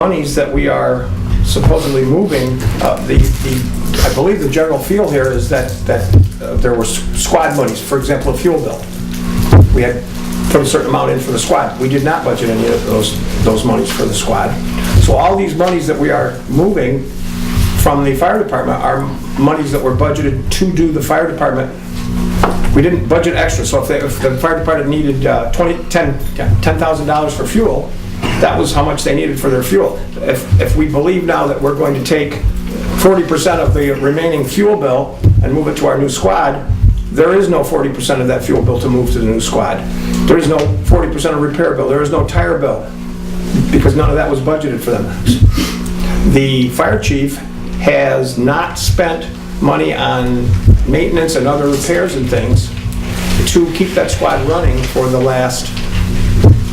monies that we are supposedly moving, I believe the general feel here is that there were squad monies, for example, a fuel bill. We had put a certain amount in for the squad. We did not budget any of those monies for the squad. So all these monies that we are moving from the fire department are monies that were budgeted to do the fire department. We didn't budget extra, so if the fire department needed $10,000 for fuel, that was how much they needed for their fuel. If we believe now that we're going to take 40% of the remaining fuel bill and move it to our new squad, there is no 40% of that fuel bill to move to the new squad. There is no 40% of repair bill. There is no tire bill, because none of that was budgeted for them. The fire chief has not spent money on maintenance and other repairs and things to keep that squad running for the last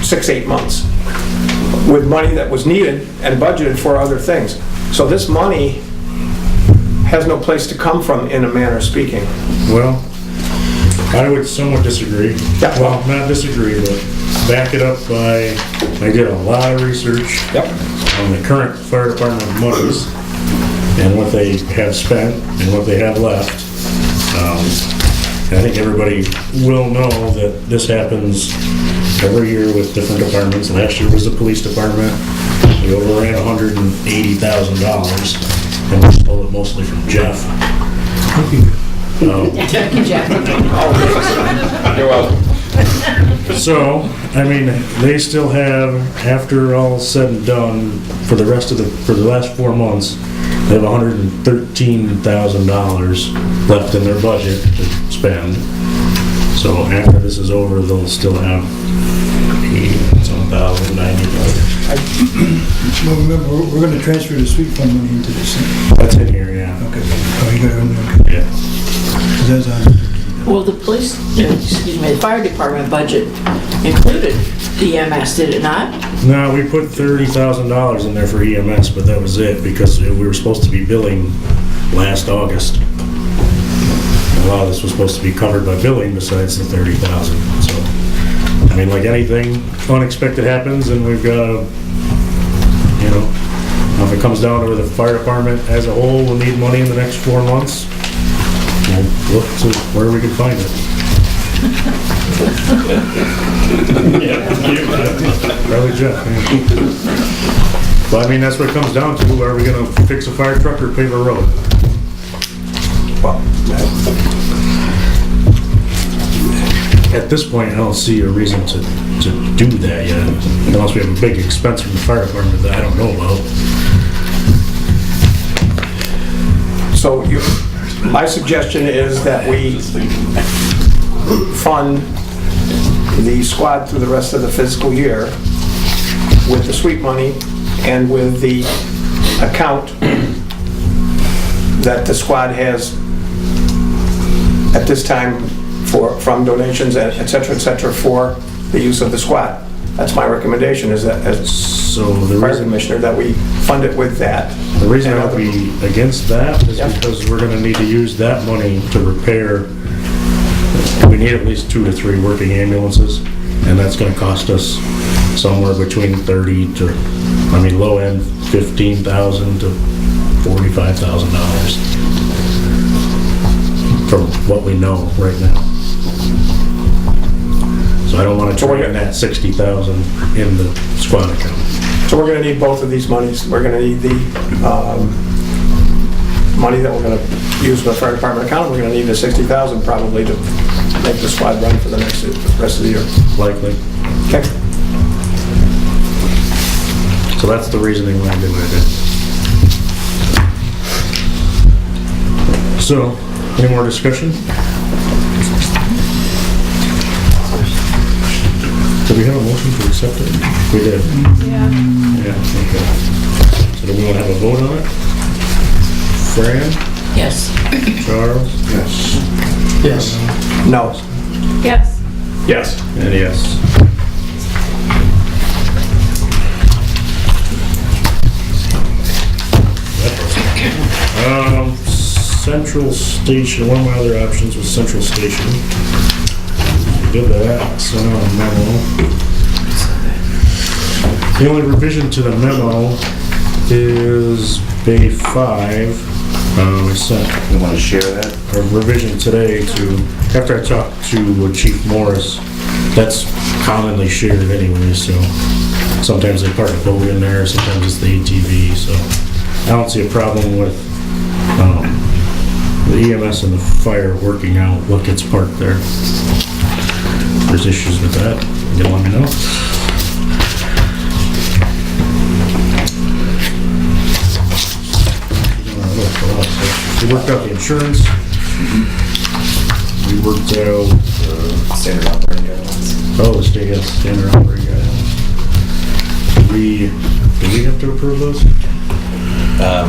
6-8 months with money that was needed and budgeted for other things. So this money has no place to come from, in a manner of speaking. Well, I would somewhat disagree. Yeah. Well, not disagree, but back it up by, I did a lot of research on the current fire department monies and what they have spent and what they have left. I think everybody will know that this happens every year with different departments. Last year was the police department. We overran $180,000, and we stole it mostly from Jeff. Thank you, Jeff. You're welcome. So, I mean, they still have, after all said and done, for the last 4 months, they have $113,000 left in their budget to spend. So after this is over, they'll still have $80,000, $90,000. Well, remember, we're going to transfer the sweep fund money into this thing. That's in here, yeah. Okay. Oh, you got it. Okay. Yeah. 'Cause that's on. Well, the the fire department budget included EMS, did it not? No, we put $30,000 in there for EMS, but that was it, because we were supposed to be billing last August. A lot of this was supposed to be covered by billing besides the $30,000. So, I mean, like anything, unexpected happens, and we've got to, you know, if it comes down to the fire department as a whole will need money in the next 4 months, we'll look to where we can find it. Probably Jeff. Yeah. But I mean, that's what it comes down to. Are we going to fix a fire truck or pave a road? Well, at this point, I don't see a reason to do that yet, unless we have a big expense from the fire department that I don't know about. so my suggestion is that we fund the squad through the rest of the fiscal year with the sweep money and with the account that the squad has at this time from donations, et cetera, for the use of the squad. That's my recommendation, is that as So the fire reason, commissioner, that we fund it with that. the reason I would be against that is because we're going to need to use that money to repair. We need at least 2 to 3 working ambulances, and that's going to cost us somewhere between low end $15,000 to $45,000 from what we know right now. So I don't want to try in that $60,000 in the squad account. So we're going to need both of these monies. We're going to need the money that we're going to use for the fire department account. We're going to need the $60,000 probably to make the squad run for the rest of the year. Likely. Okay. So that's the reasoning why I did what I did. So, any more discussion? Did we have a motion to accept it? We did. Yeah, okay. So do we want to have a vote on it? Fran? Yes. Charles? Yes. Yes. No. Yes. Yes. And yes. Central Station, one of my other options was Central Station. We did that, sent out a memo. The only revision to the memo is Bay 5. We sent You want to share that? a revision today to, after I talked to Chief Morris, that's commonly shared anyway, so sometimes they park a boat in there, sometimes it's the ATV, so I don't see a problem with the EMS and the fire working out what gets parked there. If there's issues with that, you can let me know. We worked out the insurance. We worked out, Standard operating guidelines. oh, the state has standard operating guidelines. Do we have to approve those?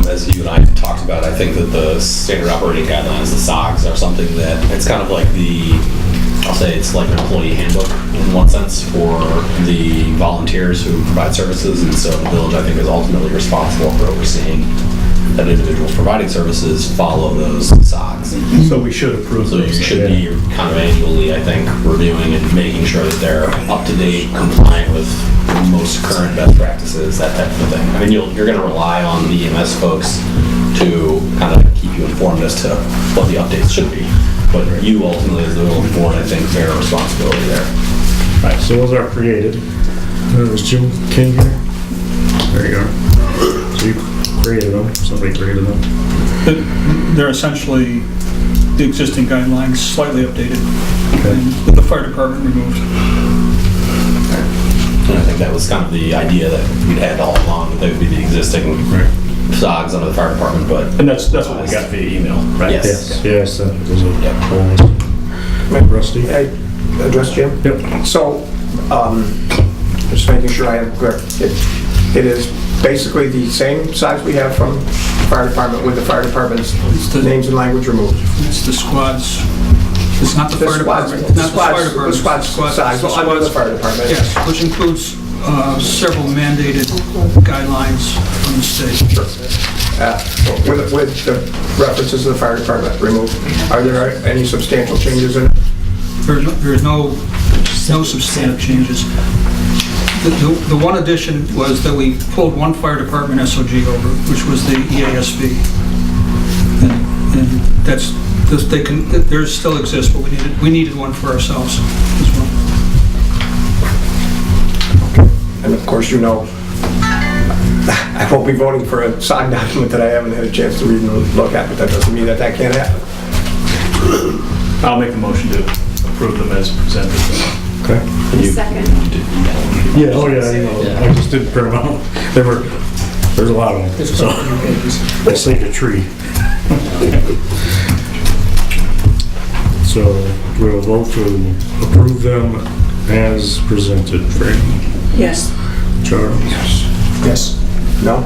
As you and I talked about, I think that the standard operating guidelines, the SOGs, are something that, it's kind of like I'll say it's like an employee handbook in one sense for the volunteers who provide services, and so the village, I think, is ultimately responsible for overseeing that individuals providing services follow those SOGs. So we should approve So you those. should be kind of annually, I think, reviewing and making sure that they're up to date, compliant with most current best practices, that type of thing. I mean, you're going to rely on the EMS folks to kind of keep you informed as to what the updates should be. But you ultimately, as the village board, I think, bear responsibility there. All right, so those are created. There's Jim King here. There you are. So you created them, somebody created them. They're essentially the existing guidelines, slightly updated, Okay. and with the fire department removed. And I think that was kind of the idea that we'd had all along, that they would be the existing Right. SOGs under the fire department, but. And that's what we got via email, right? Yes. Yes, there's a Yep. whole Rusty. May I address Jim? Yep. So, just making sure I am correct, it is basically the same size we have from fire department with the fire department's names and language removed. It's the squads, it's not the The fire squads, department. the Not the fire squads, department. the squads size, under the fire department. Yes, which includes several mandated guidelines from the state. With the references to the fire department removed. Are there any substantial changes in it? There's no substantive changes. The one addition was that we pulled one fire department SOG over, which was the EASB. And that's, theirs still exists, but we needed one for ourselves as well. And of course, you know, I won't be voting for a signed document that I haven't had a chance to read and look at, but that doesn't mean that can't happen. I'll make a motion to approve them as presented. Okay. Second. Yeah, oh yeah, I know. I just didn't print them out. There's a lot of them, so I saved a tree. So we'll vote to approve them as presented. Frank? Yes. Charles? Yes. No?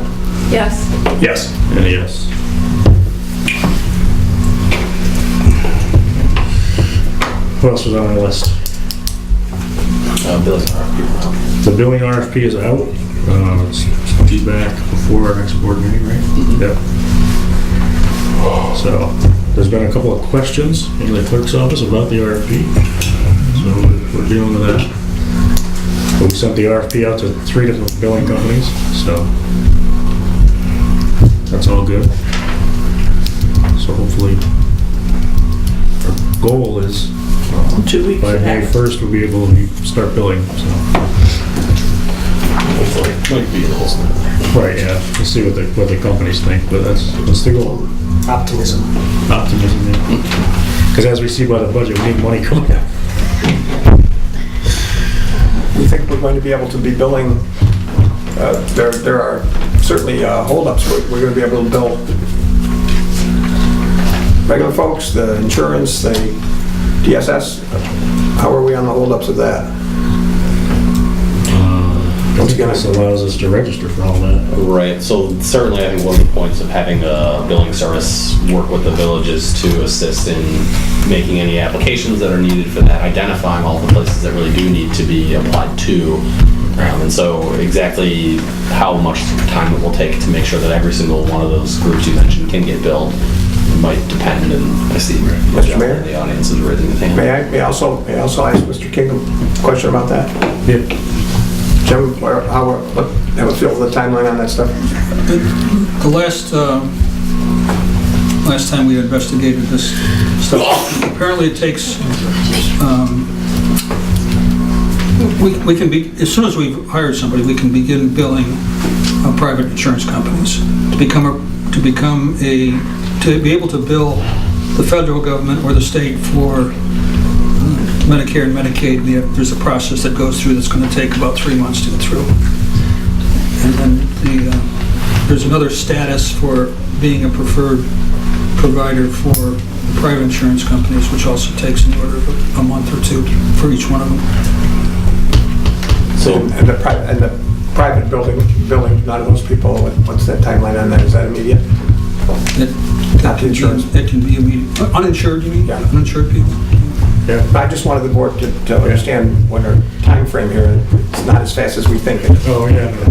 Yes. Yes. And yes. What else was on our list? Billing RFP. The billing RFP is out. It's due back before our next board meeting, right? Yep. So, there's been a couple of questions in the clerk's office about the RFP. So, we're dealing with that. But we sent the RFP out to 3 different billing companies, so that's all good. So hopefully, our goal is 2 weeks by from May now. 1st, we'll be able to start billing, so. Might be a little small. Right, yeah, we'll see what the companies think, but that's the goal. Optimism. Optimism, yeah. Because as we see by the budget, we need money coming out. We think we're going to be able to be billing, there are certainly holdups. We're going to be able to bill regular folks, the insurance, the DSS. How are we on the holdups of that? I think this allows us to register for all that. Right, so certainly I think one of the points of having a billing service work with the village is to assist in making any applications that are needed for that, identifying all the places that really do need to be applied to. And so exactly how much time it will take to make sure that every single one of those groups you mentioned can get billed might depend, and I see Mr. Mayor? the audience is raising his hand. May I also ask Mr. King a question about that? Yeah. Jim, have a feel for the timeline on that stuff? The last time we investigated this stuff, apparently it takes, we can be, as soon as we've hired somebody, we can begin billing private insurance companies. To be able to bill the federal government or the state for Medicare and Medicaid, there's a process that goes through that's going to take about 3 months to get through. And then there's another status for being a preferred provider for private insurance companies, which also takes in the order of a month or two for each one of them. So, And the private billing, none of those people, what's that timeline on that? Is that immediate? Not the insurance. It can be immediate. Uninsured, you mean? Yeah. Uninsured people. Yeah. I just wanted the board to understand what our time frame here, it's not as fast as we think. Oh, yeah, no,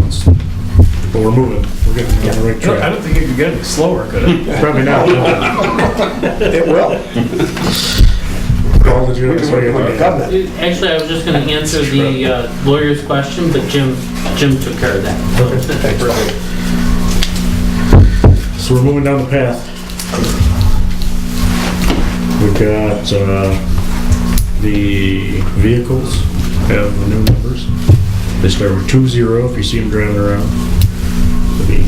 but we're moving, we're getting on the right I track. don't think it could get any slower, could it? Probably not. It will. All the units are getting- Government. Actually, I was just gonna answer the lawyer's question, but Jim took care of that. So we're moving down the path. We've got, the vehicles have the new numbers. They start with 20 if you see them driving around. It'll be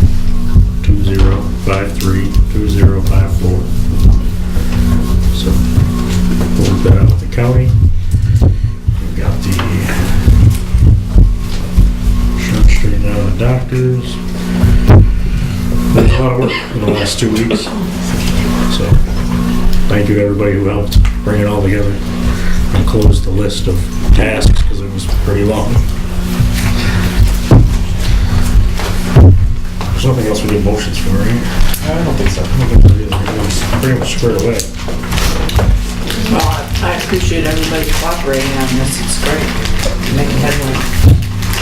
2053, 2054. So we'll work that out with the county. We've got the insurance straightened out of the doctors. There's a lot of work in the last 2 weeks. So thank you to everybody who helped bring it all together and close the list of tasks because it was pretty long. There's nothing else we did motions for, right? I don't think so. I don't think there is. Everything's pretty much squared away. Well, I appreciate everybody cooperating on this, it's great, making headway.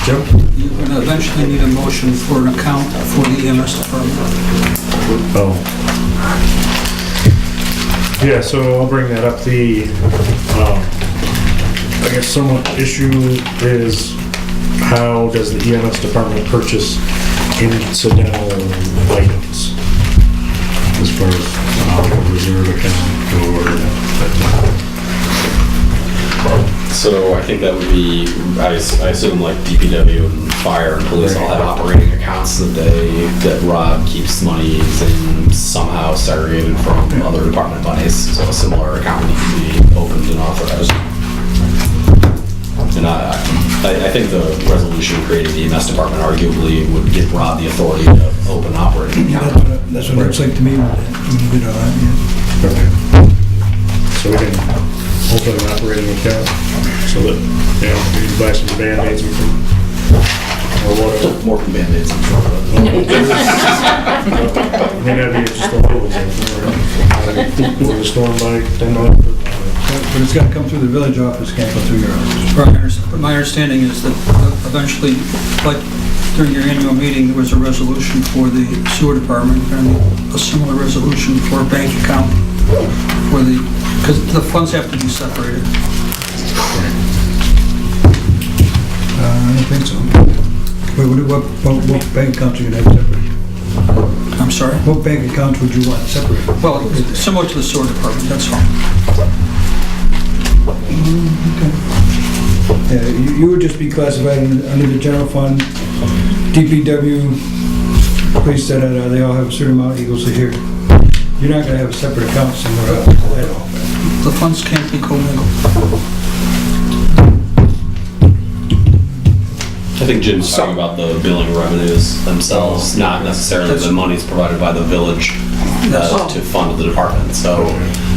Jim? You're going to eventually need a motion for an account for the EMS department. Oh. Yeah, so I'll bring that up. The, I guess somewhat issue is how does the EMS department purchase incidental items as far as reserve account or So I think that would be, I assume like DPW and fire and police all have operating accounts that Rob keeps monies in somehow segregated from other department monies. So a similar account would need to be opened and authorized. And I think the resolution creating the EMS department arguably would give Rob the authority to open operating account. That's what it looks like to me when you did all that, yeah. Okay. So we can open an operating account so that, you know, we can buy some Band-Aids or whatever. More than Band-Aids, I'm sure. I mean, that'd be just a little example, right? Or the storm by $10. But it's gotta come through the village office, can't go through your office. But my understanding is that eventually, like during your annual meeting, there was a resolution for the sewer department and a similar resolution for a bank account for because the funds have to be separated. I don't think so. Wait, what bank accounts are you gonna have separate? I'm sorry? What bank accounts would you want separate? Well, it's similar to the sewer department, that's all. Yeah, you would just be classified under the general fund, DPW, police, they all have a certain amount equals to here. You're not gonna have a separate account somewhere else at all. The funds can't be commingled. I think Jim's talking about the billing revenues themselves, not necessarily the monies provided by the village to fund the department. So,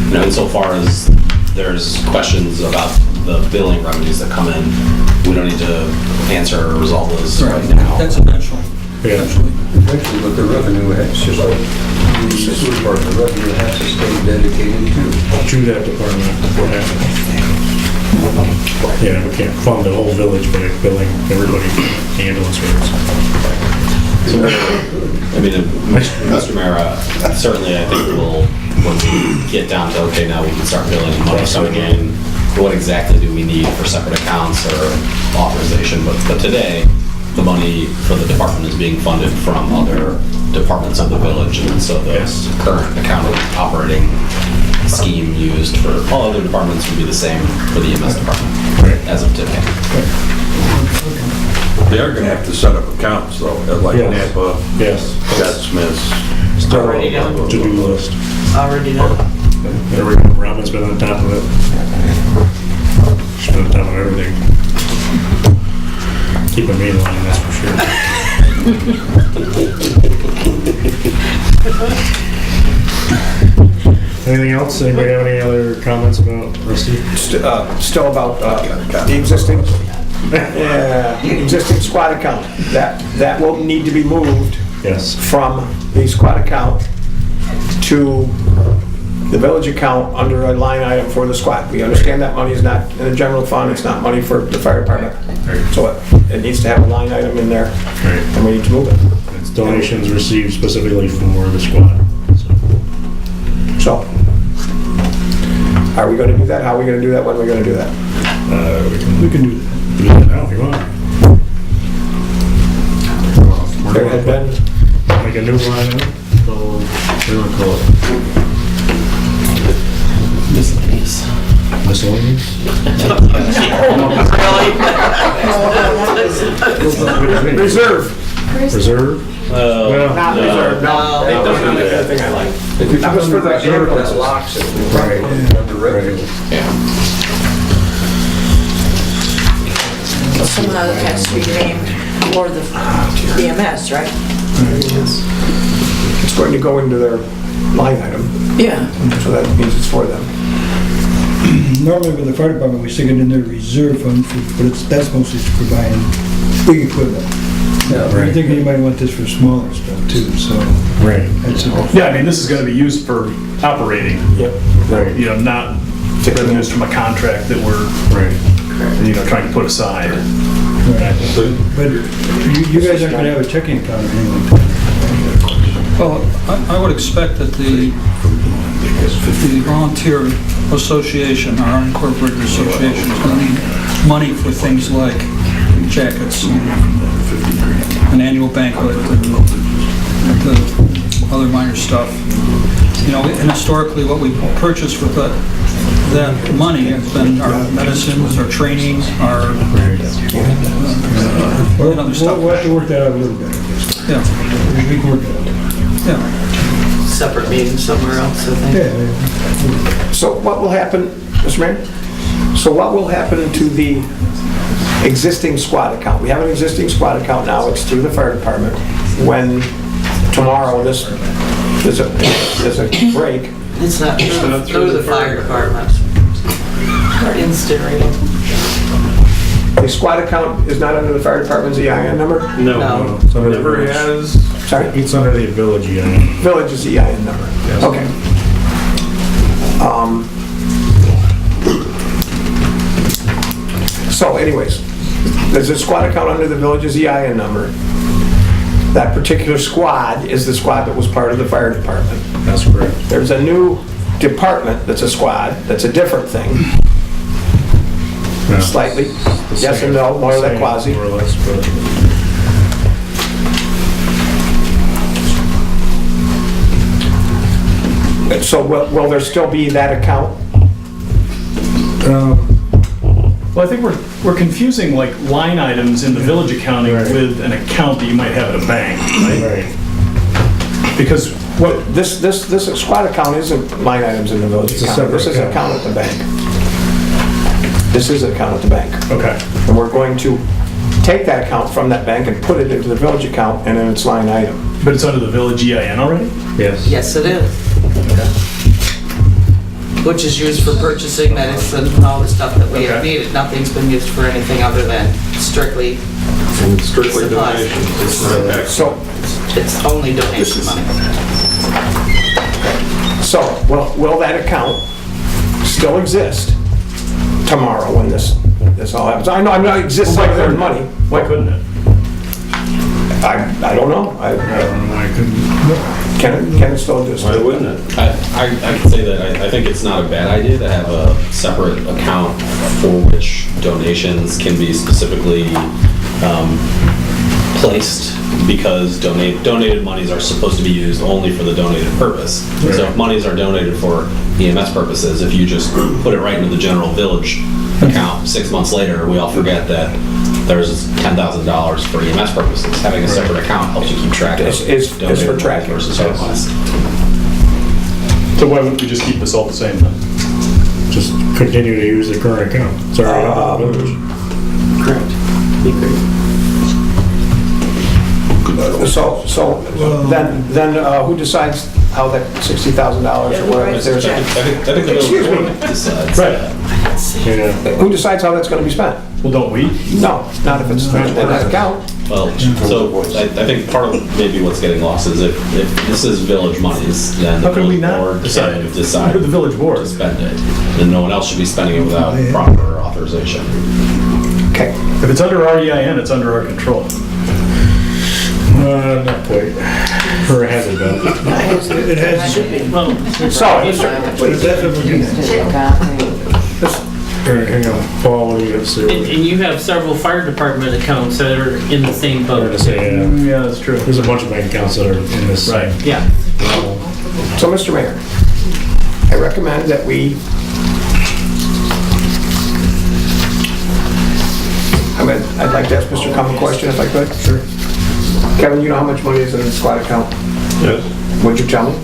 you know, insofar as there's questions about the billing revenues that come in, we don't need to answer or resolve those right now. That's eventual. Yeah. Eventually. Actually, what the revenue has to, the sewer part of the revenue has to stay dedicated To that department. Yeah, we can't fund the whole village by billing everybody ambulance rates. So, I mean, Mr. Mayor, certainly I think once we get down to, okay, now we can start billing money coming in, what exactly do we need for separate accounts or authorization, but today, the money for the department is being funded from other departments of the village, and so the current accounting operating scheme used for all other departments would be the same for the EMS department as of today. They are gonna have to set up accounts though, like Yes. Napa, Yes. Scott Smith's. Already done. To-do list. Already done. Robin's been on top of it. She's been on top of everything. Keeping me in line, that's for sure. Anything else? Anybody have any other comments about Rusty? Still about the existing, existing squad account. That will need to be moved Yes. from the squad account to the village account under a line item for the squad. We understand that money is not in the general fund, it's not money for the fire department. So it needs to have a line item in there, and we need to move it. It's donations received specifically for the squad. So, are we gonna do that? How are we gonna do that? When are we gonna do that? We can do that. Do that now if you want. There had been, Make a new line item. Miscellaneous. Miscellaneous? reserve, Reserve? not reserve, no. It doesn't have anything I like. That was for the ambulances. locks it. Right. Under revenue. Some of that has to be named for the EMS, right? It's going to go into their line item, Yeah. so that means it's for them. Normally with the fire department, we stick it in their reserve fund, but that's mostly for buying big equipment. I think you might want this for smaller stuff too, so. Right. That's it. Yeah, I mean, this is gonna be used for operating, Yep. Right. you know, not revenues from a contract that we're, Right. you know, trying to put aside. But you guys aren't gonna have a checking account or anything. Well, I would expect that the volunteer association, our unincorporated association, is going to need money for things like jackets, and an annual banquet, and the other minor stuff. You know, and historically, what we purchased with that money has been our medicines, our training, our and other stuff. We'll have to work that out a little bit, I guess. Yeah, We can work it out. yeah. Separate meeting somewhere else, I think. Yeah, So what will happen, Mr. Mayor? So what will happen to the existing squad account? We have an existing squad account now, it's through the fire department. When tomorrow there's a break, It's not through the fire department. Or instant reading. the squad account is not under the fire department's EIN number? No. It's under the Never village. has, Sorry? It's under the village, yeah. Village's EIN number. Okay. So anyways, there's a squad account under the village's EIN number. That particular squad is the squad that was part of the fire department. That's correct. There's a new department that's a squad, that's a different thing, Yeah. slightly. The Yes same- and no, more or less same, quasi. More or less, but. So will there still be that account? well, I think we're confusing like line items in the village accounting Right. with an account that you might have at a bank, right? Right. Because what, This squad account isn't line items in the village It's a account. separate This is an account. account at the bank. This is an account at the bank. okay, And we're going to take that account from that bank and put it into the village account and in its line item. but it's under the village EIN already? Yes. Yes, it is. Which is used for purchasing medicine and all the stuff that we have Okay. needed. Nothing's been used for anything other than strictly, And it's strictly Supplies. donation. It's not tax. So, it's only donation money. will that account still exist tomorrow when this all happens? I know I'm not existing there in money. Why couldn't it? I don't know. I don't know why I couldn't. Can it still just? Why wouldn't it? I can say that I think it's not a bad idea to have a separate account for which donations can be specifically placed, because donated monies are supposed to be used only for the donated purpose. So if monies are donated for EMS purposes, if you just put it right into the general village account, 6 months later, we all forget that there's $10,000 for EMS purposes. Having a separate account helps you keep track of Is for donated money tracking. versus otherwise. So why wouldn't we just keep this all the same then? Just continue to use the current account. It's already up in the village. Correct. Be great. So then who decides how that $60,000 or whatever I there's? think the village Excuse me. board decides. Right. Yeah. Who decides how that's gonna be spent? Well, don't we? No, not if it's in that account. Well, so I think part of maybe what's getting lost is if this is village monies, then the How can we village not board decide? can decide We're the village board. to spend it. Then no one else should be spending it without proper authorization. Okay. If it's under our EIN, it's under our control. Not quite. Or has it been? It has, Should be. So, Hang on, Paul, what do you have to say? And you have several fire department accounts that are in the same I'm gonna boat. say, Yeah, that's true. there's a bunch of bank accounts that are in this. Right. Yeah. So, Mr. Mayor, I recommend that we, I'd like to ask Mr. Cum a question if I could. Sure. Kevin, you know how much money is in the squad account? Yes. Would you tell me?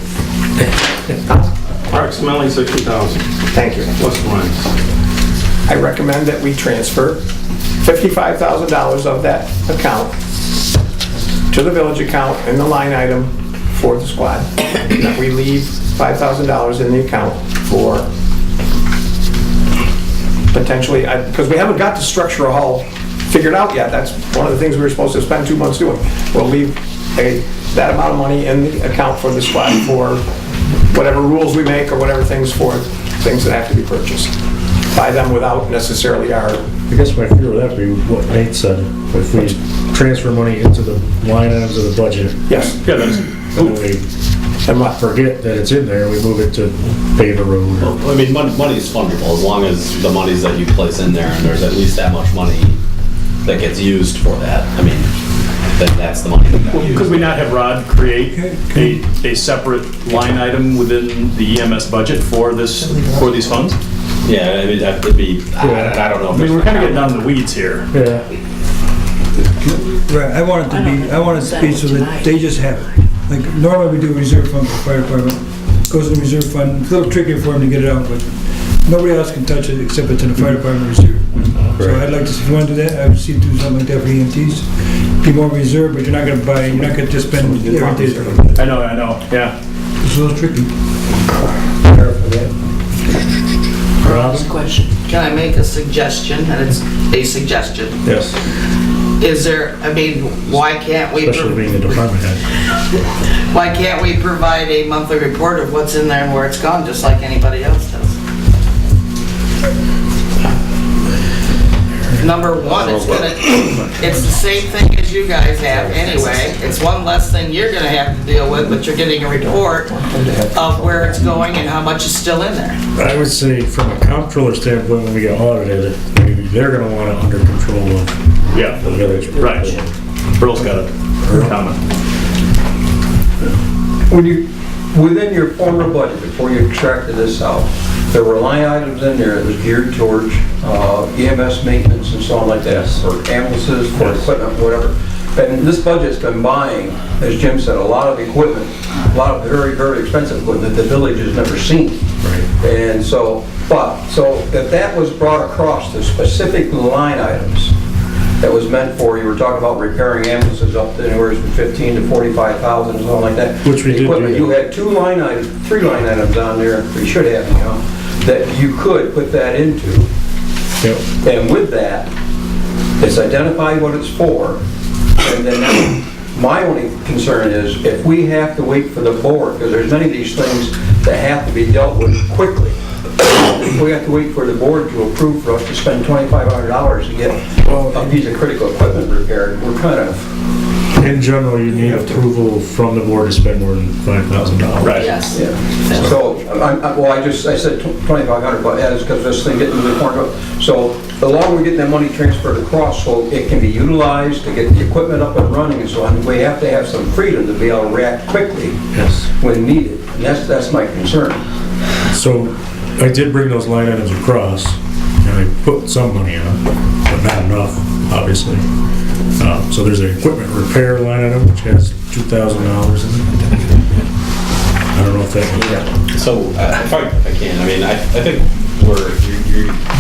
Approximately 60,000 Thank you. plus minus. I recommend that we transfer $55,000 of that account to the village account in the line item for the squad. And that we leave $5,000 in the account for potentially, because we haven't got the structural hull figured out yet. That's one of the things we were supposed to spend 2 months doing. We'll leave that amount of money in the account for the squad for whatever rules we make or whatever things that have to be purchased by them without necessarily our, I guess my fear would have to be what Nate said. If we transfer money into the line items of the budget, yes, Yeah, that's, then we and what? forget that it's in there, we move it to pave a road. Well, I mean, money is fungible as long as the monies that you place in there, and there's at least that much money that gets used for that. I mean, then that's the money that got used. could we not have Rod create a separate line item within the EMS budget for these funds? Yeah, I mean, that would be, I don't know. I mean, we're kind of getting down in the weeds here. Yeah. right, I want it to be so that they just have it. Like, normally we do a reserve fund for the fire department, goes in the reserve fund, it's a little tricky for them to get it out, but nobody else can touch it except it's in the fire department reserve. So I'd like to, if you want to do that, I would see do something like that for EMTs. Be more reserved, but you're not going to just spend everything. I know, yeah. It's a little tricky. Rob's question. Can I make a suggestion, and it's a suggestion? Yes. Is there, I mean, why can't we, Especially being the department head. why can't we provide a monthly report of what's in there and where it's gone, just like anybody else does? Number one, it's the same thing as you guys have anyway. It's one less thing you're gonna have to deal with, but you're getting a report of where it's going and how much is still in there. I would say from a comptroller standpoint, when we get audited, maybe they're gonna want it under control of Yeah, the village. right. Earl's got a comment. When you, within your former budget, before you extracted this out, there were line items in there that was geared towards EMS maintenance and so on like that, for ambulances, for equipment, whatever. And this budget's been buying, as Jim said, a lot of equipment, a lot of very, very expensive equipment that the village has never seen. Right. And so, so if that was brought across to specific line items that was meant for, you were talking about repairing ambulances up to anywhere from 15 to 45,000 and something like that. Which we did do Equipment, that. you had 3 line items on there, or you should have, you know, that you could put that into. Yep. And with that, it's identified what it's for, and then my only concern is if we have to wait for the board, because there's many of these things that have to be dealt with quickly. If we have to wait for the board to approve for us to spend $2,500 to get a piece of critical equipment repaired, we're kind of In general, you need approval from the board to spend more than $5,000. Right. Yes. So, I said 2,500, but as, because this thing getting to the point of, so the longer we get that money transferred across, so it can be utilized to get the equipment up and running and so on, we have to have some freedom to be able to react quickly Yes. when needed. And that's my concern. So I did bring those line items across, and I put some money on, but not enough, obviously. So there's an equipment repair line item, which has $2,000 in it. I don't know if that, So, if I can, I mean, I think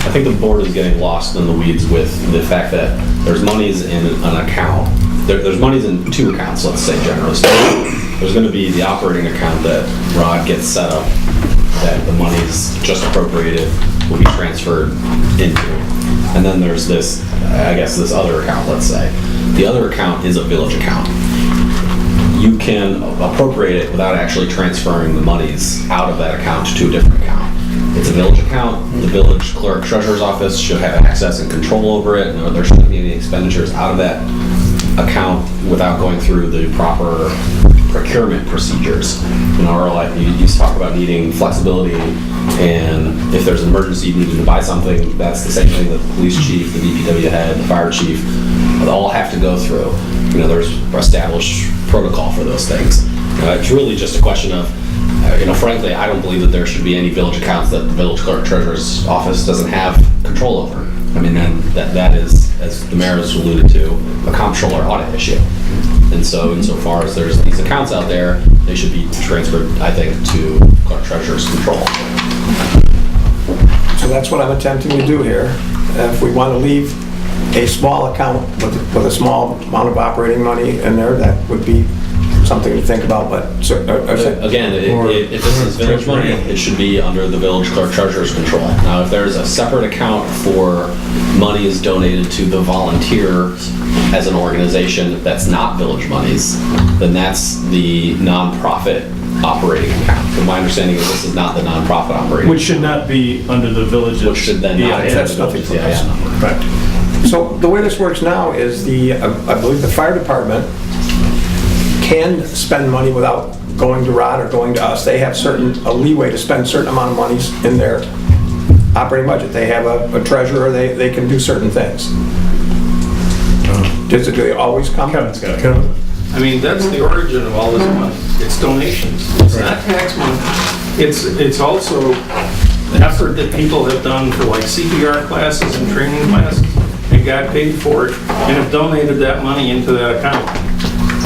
I think the board is getting lost in the weeds with the fact that there's monies in an account. There's monies in two accounts, let's say generally speaking. There's gonna be the operating account that Rod gets set up, that the money's just appropriated, will be transferred into. And then there's this, I guess, this other account, let's say. The other account is a village account. You can appropriate it without actually transferring the monies out of that account to a different account. It's a village account. The village clerk treasurer's office should have access and control over it. No, there shouldn't be any expenditures out of that account without going through the proper procurement procedures. You know, or like you talk about needing flexibility, and if there's an emergency needing to buy something, that's the same thing that the police chief, the DPW head, the fire chief, they all have to go through. You know, there's established protocol for those things. It's really just a question of, you know, frankly, I don't believe that there should be any village accounts that the village clerk treasurer's office doesn't have control over. I mean, then that is, as the mayor has alluded to, a comptroller audit issue. And so, insofar as there's these accounts out there, they should be transferred, I think, to clerk treasurer's control. So that's what I'm attempting to do here. If we want to leave a small account with a small amount of operating money in there, that would be something to think about, but... Again, if this is village money, it should be under the village clerk treasurer's control. Now, if there's a separate account for monies donated to the volunteers as an organization that's not village monies, then that's the nonprofit operating account. But my understanding is this is not the nonprofit operating. Which should not be under the village's. Which should then not EIN. That's nothing for us. number. Right. So the way this works now is I believe the fire department can spend money without going to Rod or going to us. They have a leeway to spend certain amount of monies in their operating budget. They have a treasurer, they can do certain things. Do they always come? Kevin's got it. Kevin, I mean, that's the origin of all this money. It's donations. It's not tax money. It's also the effort that people have done for like CPR classes and training classes and got paid for it and have donated that money into that account.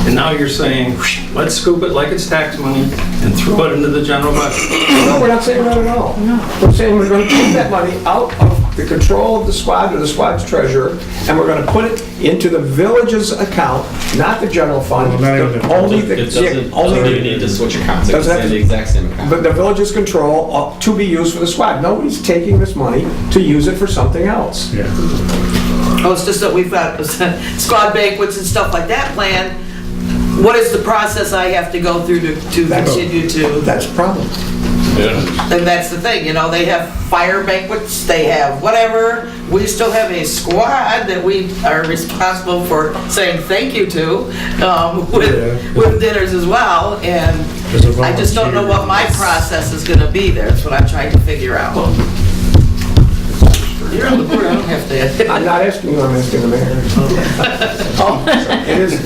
And now you're saying, let's scoop it like it's tax money and throw it into the general budget. No, we're not saying that at all. No. We're saying we're going to take that money out of the control of the squad or the squad's treasurer, and we're going to put it into the village's account, not the general fund. Well, not even the- Only the, It doesn't, only you the, need to switch accounts. It Does can that- stay the exact same account. but the village's control to be used for the squad. Nobody's taking this money to use it for something else. yeah. Oh, it's just that we've got squad banquets and stuff like that planned. What is the process I have to go through to continue to? That's a problem. And that's the thing, you know, they have fire banquets, they have whatever. We still have a squad that we are responsible for saying thank you to, with dinners as well. And I just don't know what my process is gonna be there. That's what I'm trying to figure out. You're on the board, I don't have to. I'm not asking you, I'm asking the mayor. Oh, it is.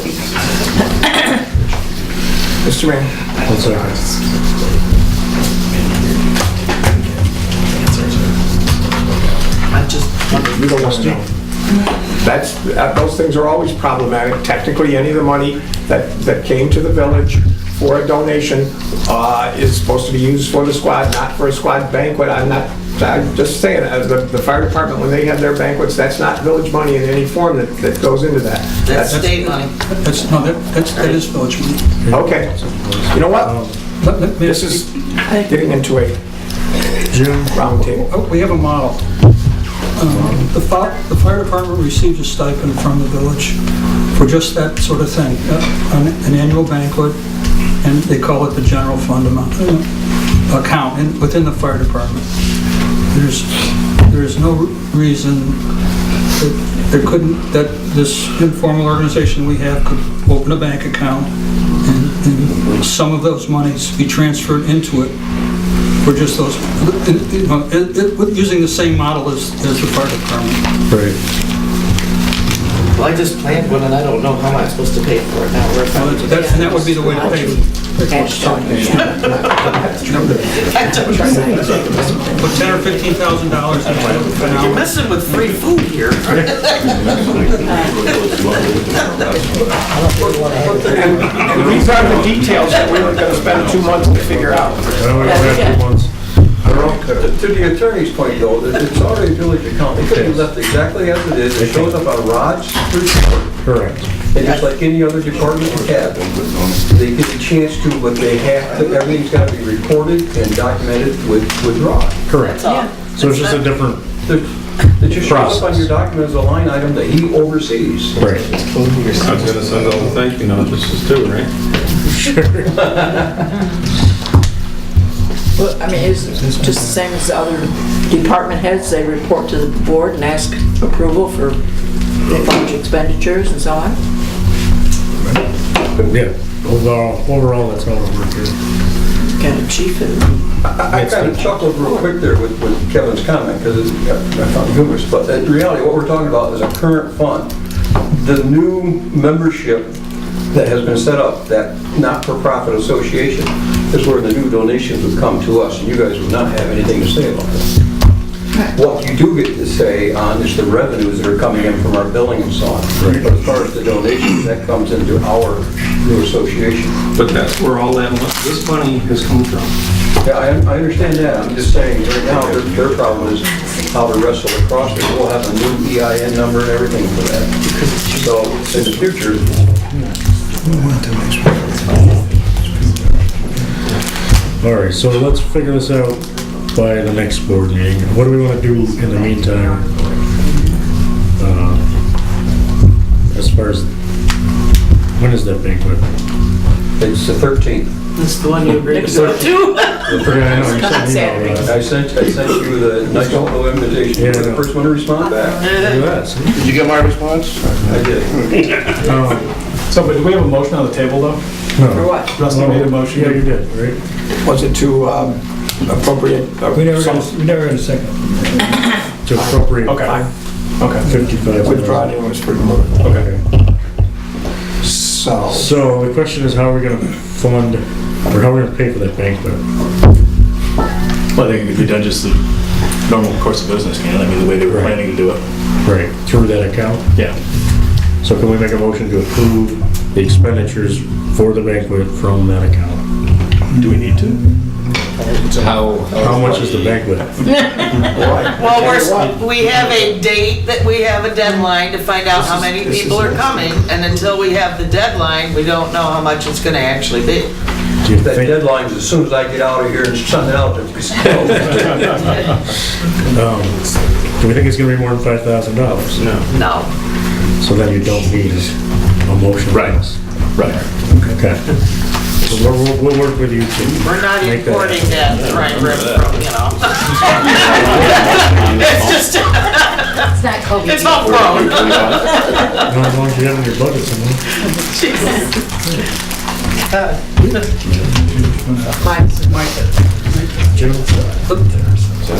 Mr. Mayor. One second. I just You don't want to know. Those things are always problematic. Technically, any of the money that came to the village for a donation is supposed to be used for the squad, not for a squad banquet. I'm just saying, the fire department, when they have their banquets, that's not village money in any form that goes into that. That's state money. That is village money. Okay. You know what? This is getting into a round table. Oh, we have a model. The fire department receives a stipend from the village for just that sort of thing, an annual banquet, and they call it the general fund account within the fire department. There's no reason that there couldn't, that this informal organization we have could open a bank account and some of those monies be transferred into it for just those, using the same model as the fire department. Right. Well, I just planned one and I don't know how I'm supposed to pay for it now. We're Well, and that would be the way to pay for it. Cash down. Put $10,000 or $15,000 into it for You're now. messing with free food here. And these are the details that we were gonna spend 2 months to figure out. Well, we got 2 months. To the attorney's point, though, that it's already a village account. It could be left exactly as it is. It shows up on Rod's report. Correct. And just like any other department would have, they get a chance to, but they have to, everything's got to be recorded and documented with Rod. Correct. Yeah. So it's just a different, It just shows up on your document as a line item that he oversees. right. I was gonna send all the thank you notices too, right? Well, I mean, it's just the same as the other department heads, they report to the board and ask approval for large expenditures and so on. Yeah, overall, that's how it worked here. Got a chief and I kind of chuckled real quick there with Kevin's comment, because I found it humorous, but in reality, what we're talking about is a current fund. The new membership that has been set up, that not-for-profit association, is where the new donations would come to us, and you guys would not have anything to say about it. What you do get to say on is the revenues that are coming in from our billing and so on. Right. But as far as the donations, that comes into our new association. But that's where all that, this money has come from. Yeah, I understand that. I'm just saying, right now, their problem is how to wrestle across it. We'll have a new EIN number and everything for that. So in the future, All right, so let's figure this out by the next board meeting. What do we want to do in the meantime? As far as, when is that banquet? it's the 13th. this is the one you agreed to go to. Yeah, I know, you sent me all that. I sent you the nice little invitation. Yeah, You're I the know. first one to respond back. Look at that, see? Did you get my response? I did. So, but do we have a motion on the table, though? No. for what? Rusty made a motion. Yeah, you did, right? Was it to appropriate? We never got a second. To appropriate Okay. Okay. 55. Withdraw anyways for the moment. Okay. So, So the question is, how are we gonna fund, or how are we gonna pay for that banquet? Well, I think it could be done just the normal course of business, I mean, the way they were planning to do it. Right, through that account? Yeah. So can we make a motion to approve the expenditures for the banquet from that account? Do we need to? How much is the banquet? Well, we have a date that we have a deadline to find out how many people are coming, and until we have the deadline, we don't know how much it's gonna actually be. Do you That think, deadline's as soon as I get out of here and send it out. do we think it's gonna be more than $5,000? No. No. So then you don't need a motion. Right. Right. Okay. So we'll work with you to We're not make that importing happen. that prime rib from, It's just, It's not Kobe. it's all grown. Not as long as you have in your budget somewhere. Jim?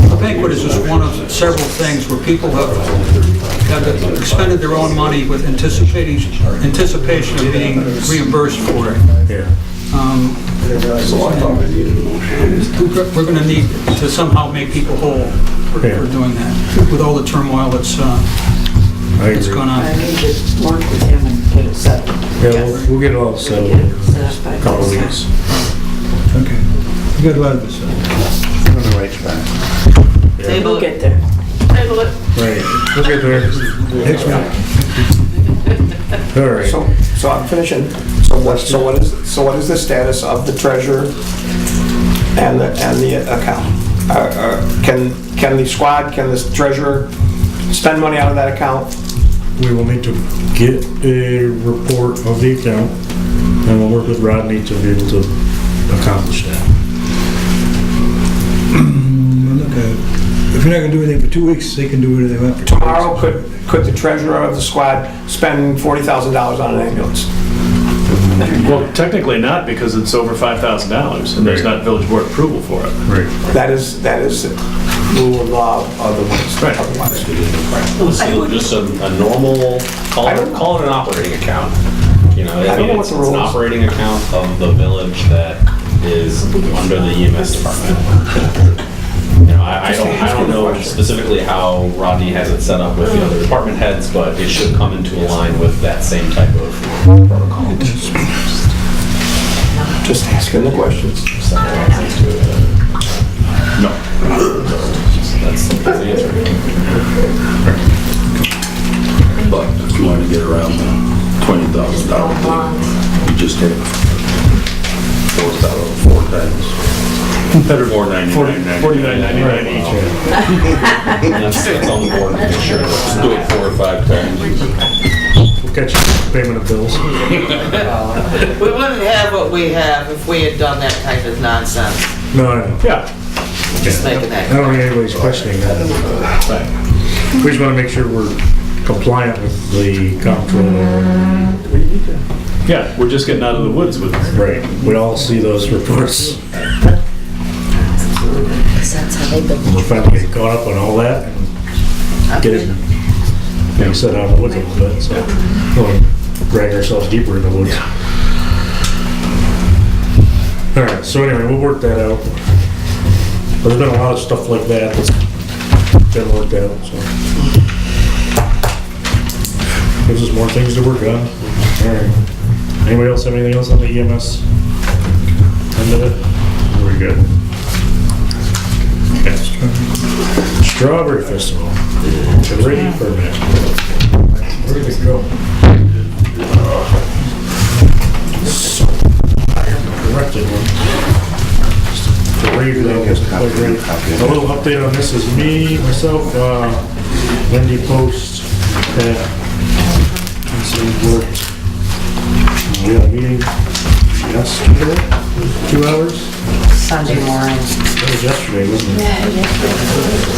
A banquet is just one of several things where people have expended their own money with anticipation of being reimbursed for it. Yeah. We're gonna need to somehow make people whole for doing that, with all the turmoil that's gone on. I need to work with him and get it settled. Yeah, we'll get it all settled Get in it set up by a couple of next weeks. Okay. We got a lot of this. On the right track. Yeah. We'll get there. Table it. Right, we'll get there. Next one. All right. so I'm finishing. So what is the status of the treasurer and the account? Can the squad, can the treasurer spend money out of that account? We will need to get a report of the account, and we'll work with Rodney to be able to accomplish that. Look at if you're not gonna do anything for 2 weeks, they can do whatever they want for 2 weeks. Tomorrow, could the treasurer of the squad spend $40,000 on an ambulance? Well, technically not, because it's over $5,000, and there's not village board approval for it. Right. That is rule of law otherwise. Right. So just a normal, call it an operating account. You know, I don't know what it's the an rule is. operating account of the village that is under the EMS department. You know, I don't know specifically how Rodney has it set up with the other department heads, but it should come into line with that same type of protocol. Just asking the questions. No. That's the answer. But if you want to get around the $20,000 thing, you just take 4 times. Better $49.99 each. That's on the board to make sure. Just do it 4 or 5 times. We'll catch you payment of bills. We wouldn't have what we have if we had done that kind of nonsense. No, I know. Yeah. Just making I that. don't think anybody's questioning that. We just want to make sure we're compliant with the comptroller. Yeah, we're just getting out of the woods with it. Right. We all see those reports. That's how they build. We're finally getting caught up on all that and get it, being set out of the woods a little bit, so we'll drag ourselves deeper in the woods. All right, so anyway, we'll work that out. There's been a lot of stuff like that that's been worked out, so. Gives us more things to work on. All right. Anybody else have anything else on the EMS end of it? We're good. Okay. Strawberry Festival. Ready permit. Ready to go. Corrected one. Parade thing is quite ready. A little update on this is me, myself, Wendy Post, Pat, and so worked. We had a meeting yesterday, 2 hours. Sunday morning. That was yesterday, wasn't it? Yeah, yeah.